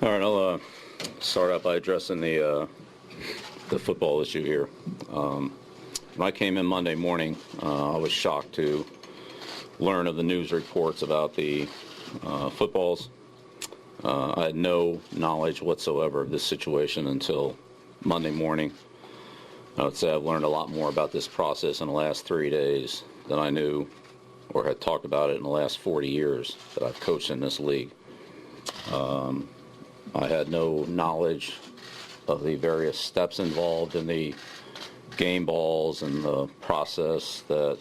All right, I'll start out by addressing the football issue here. When I came in Monday morning, I was shocked to learn of the news reports about the footballs. I had no knowledge whatsoever of this situation until Monday morning. I would say I've learned a lot more about this process in the last 3 days than I knew or had talked about it in the last 40 years that I've coached in this league. I had no knowledge of the various steps involved in the game balls and the process that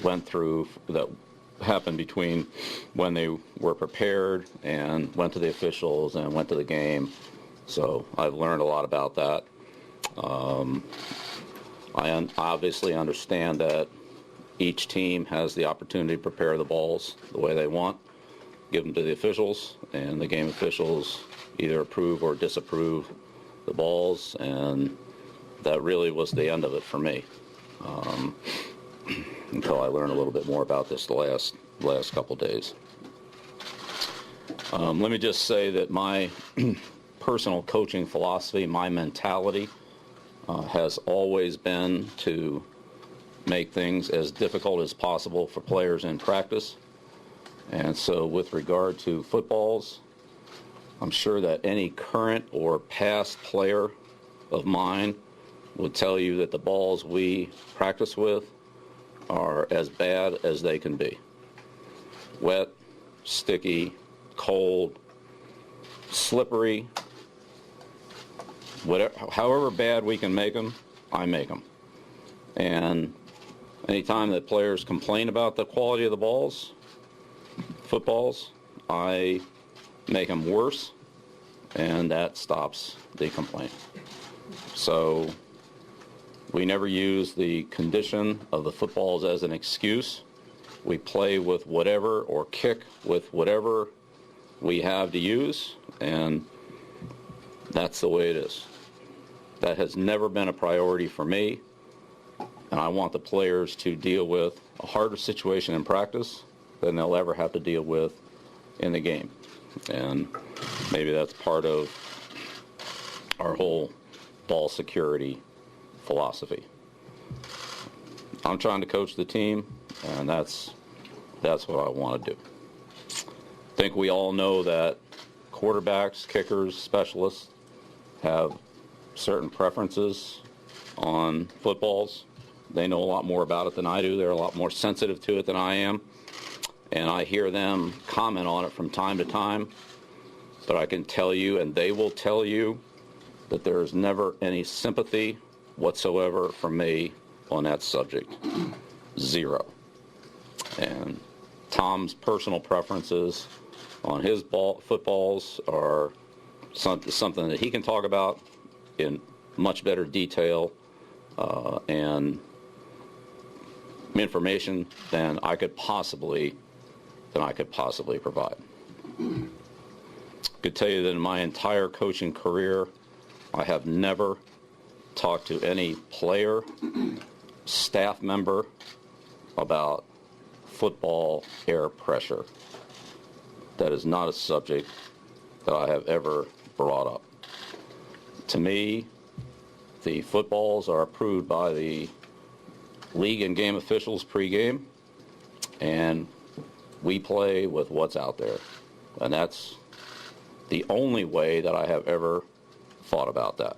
went through, that happened between when they were prepared and went to the officials and went to the game. So I've learned a lot about that. I obviously understand that each team has the opportunity to prepare the balls the way they want, give them to the officials, and the game officials either approve or disapprove the balls, and that really was the end of it for me until I learned a little bit more about this the last couple days. Let me just say that my personal coaching philosophy, my mentality, has always been to make things as difficult as possible for players in practice. And so with regard to footballs, I'm sure that any current or past player of mine would tell you that the balls we practice with are as bad as they can be. Wet, sticky, cold, slippery, whatever, however bad we can make them, I make them. And anytime that players complain about the quality of the balls, footballs, I make them worse, and that stops the complaint. So we never use the condition of the footballs as an excuse. We play with whatever or kick with whatever we have to use, and that's the way it is. That has never been a priority for me, and I want the players to deal with a harder situation in practice than they'll ever have to deal with in the game. And maybe that's part of our whole ball security philosophy. I'm trying to coach the team, and that's what I want to do. I think we all know that quarterbacks, kickers, specialists have certain preferences on footballs. They know a lot more about it than I do. They're a lot more sensitive to it than I am. And I hear them comment on it from time to time. But I can tell you, and they will tell you, that there is never any sympathy whatsoever from me on that subject. Zero. And Tom's personal preferences on his footballs are something that he can talk about in much better detail and information than I could possibly provide. I could tell you that in my entire coaching career, I have never talked to any player, staff member about football air pressure. That is not a subject that I have ever brought up. To me, the footballs are approved by the league and game officials pregame, and we play with what's out there. And that's the only way that I have ever thought about that.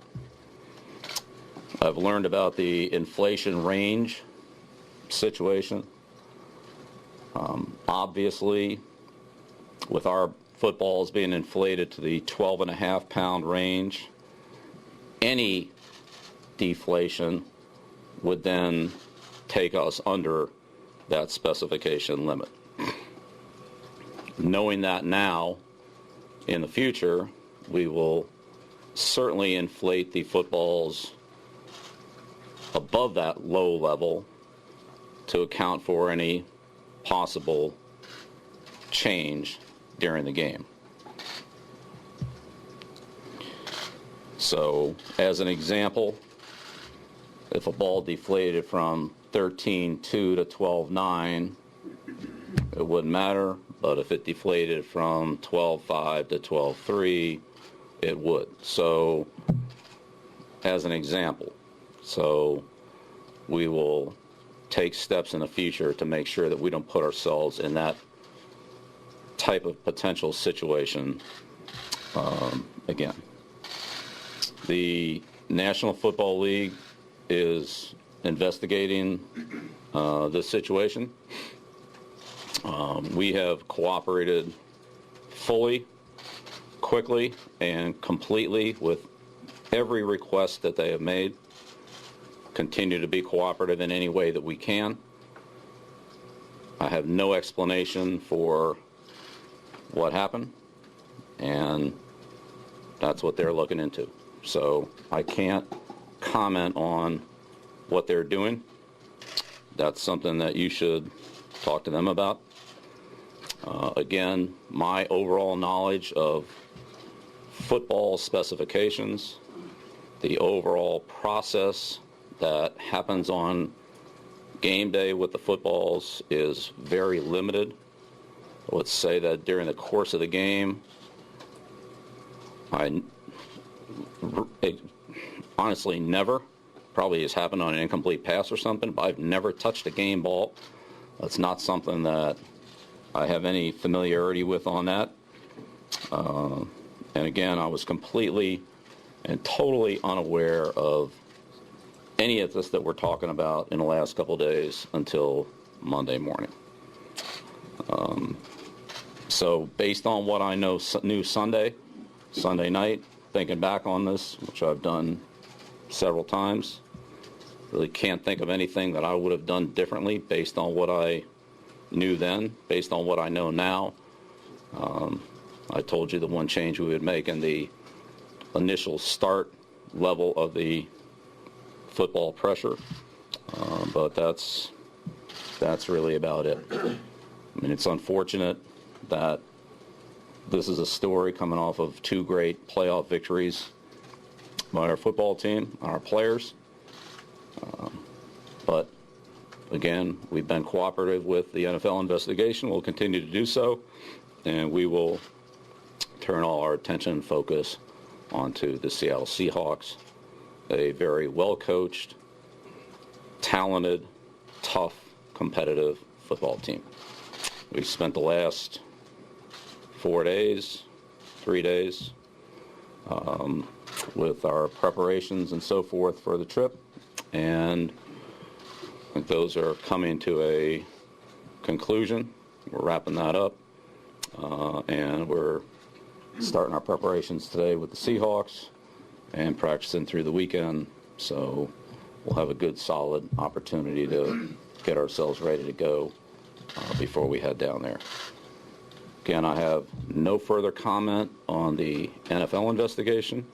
I've learned about the inflation range situation. Obviously, with our footballs being inflated to the 12.5-pound range, any deflation would then take us under that specification limit. Knowing that now, in the future, we will certainly inflate the footballs above that low level to account for any possible change during the game. So, as an example, if a ball deflated from 13.2 to 12.9, it wouldn't matter but if it deflated from 12.5 to 12.3, it would. So, as an example, so we will take steps in the future to make sure that we don't put ourselves in that type of potential situation again. The National Football League is investigating this situation. We have cooperated fully, quickly, and completely with every request that they have made. Continue to be cooperative in any way that we can. I have no explanation for what happened, and that's what they're looking into. So I can't comment on what they're doing. That's something that you should talk to them about. Again, my overall knowledge of football specifications, the overall process that happens on game day with the footballs is very limited. I would say that during the course of the game, I honestly never, probably has happened on an incomplete pass or something, but I've never touched a game ball. That's not something that I have any familiarity with on that. And again, I was completely and totally unaware of any of this that we're talking about in the last couple of days until Monday morning. So based on what I knew Sunday night, thinking back on this, which I've done several times, really can't think of anything that I would have done differently based on what I knew then, based on what I know now. I told you the one change we would make in the initial start level of the football pressure, but that's really about it. I mean, it's unfortunate that this is a story coming off of two great playoff victories by our football team, our players. But again, we've been cooperative with the NFL investigation. We'll continue to do so, and we will turn all our attention and focus onto the Seattle Seahawks, a very well-coached, talented, tough, competitive football team. We've spent the last 3 days, with our preparations and so forth for the trip, and I think those are coming to a conclusion. We're wrapping that up, and we're starting our preparations today with the Seahawks and practicing through the weekend, so we'll have a good, solid opportunity to get ourselves ready to go before we head down there. Again, I have no further comment on the NFL investigation,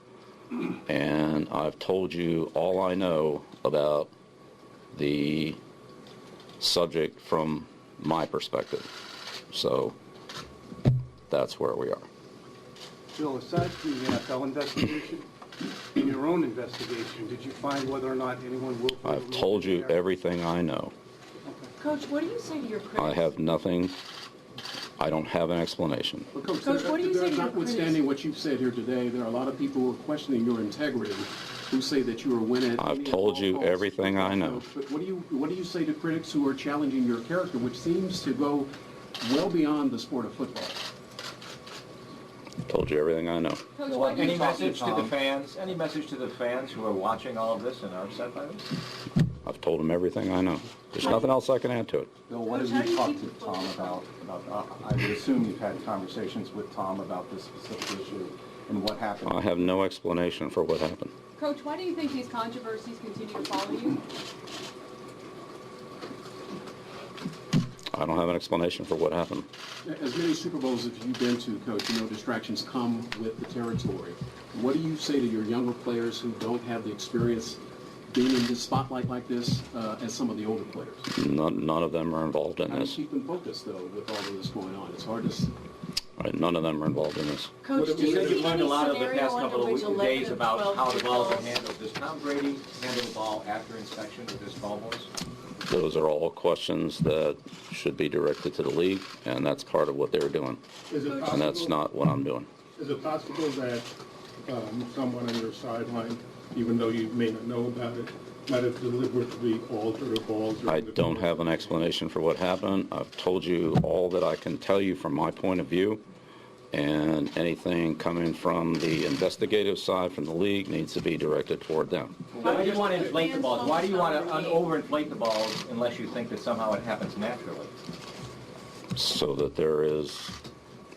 and I've told you all I know about the subject from my perspective. So that's where we are. Bill, aside from the NFL investigation, in your own investigation, did you find whether or not anyone will... I've told you everything I know. Okay. Coach, what do you say to your critics? I have nothing. I don't have an explanation. Well, Coach, what do you say to your notwithstanding what you've said here today, there are a lot of people who are questioning your integrity, who say that you are winning. I've told you everything I know. But what do you say to critics who are challenging your character, which seems to go well beyond the sport of football? I've told you everything I know. Coach, Well, what do you any talk to message to the Tom? fans? Any message to the fans who are watching all of this and are upset by this? I've told them everything I know. There's nothing else I can add to it. Bill, what Coach, have how do you you talked keep to Tom about, I would assume you've had conversations with Tom about this specific issue and what happened? I have no explanation for what happened. Coach, why do you think these controversies continue to follow you? I don't have an explanation for what happened. As many Super Bowls as you've been to, Coach, you know distractions come with the territory. What do you say to your younger players who don't have the experience being in this spotlight like this as some of the older players? None of them are involved in How do you this. keep them focused, though, with all of this going on? It's hard to... None of them are involved in this. Coach, You do you said see you've learned any a lot of the scenario past under couple which of 11 days of about 12 how the balls are individuals- handled. Does Tom Brady handle the ball after inspection with his ball boys? those are all questions that should be directed to the league, and that's part of what they're doing. Is it And that's possible, not what I'm doing. is it possible that someone on your sideline, even though you may not know about it, might have deliberately altered the balls? I don't have an explanation for what happened. I've told you all that I can tell you from my point of view, and anything coming from the investigative side from the league needs to be directed toward them. Why do you want to inflate the balls? Why do you want to overinflate the balls unless you think that somehow it happens naturally? So that there is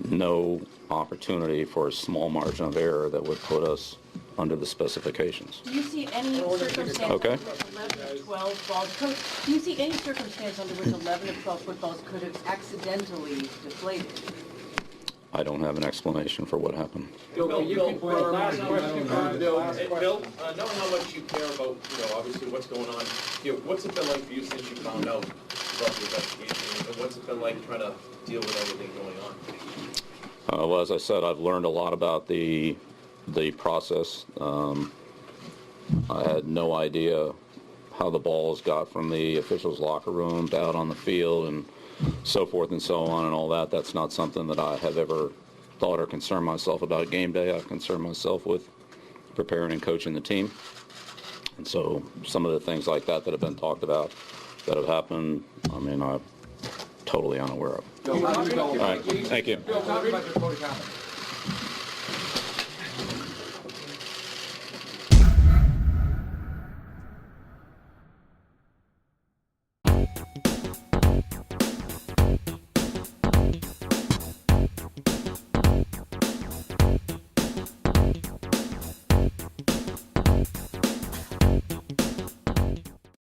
no opportunity for a small margin of error that would put us under the specifications. Do you see any circumstance Okay. under which 11 or 12 balls, Coach, do you see any circumstance under which 11 or 12 footballs could have accidentally deflated? I don't have an explanation for what happened. Bill, last question, Bill, knowing how much you care about, obviously what's going on here, what's it been like for you since you found out about the investigation, and what's it been like trying to deal with everything going on? Well, as I said, I've learned a lot about the process. I had no idea how the balls got from the officials' locker rooms out on the field and so forth and so on and all that. That's not something that I have ever thought or concerned myself about game day. I've concerned myself with preparing and coaching the team. And so some of the things like that have been talked about that have happened, I'm totally unaware of. Bill, All right, thank you. Bill, talk about your code of conduct.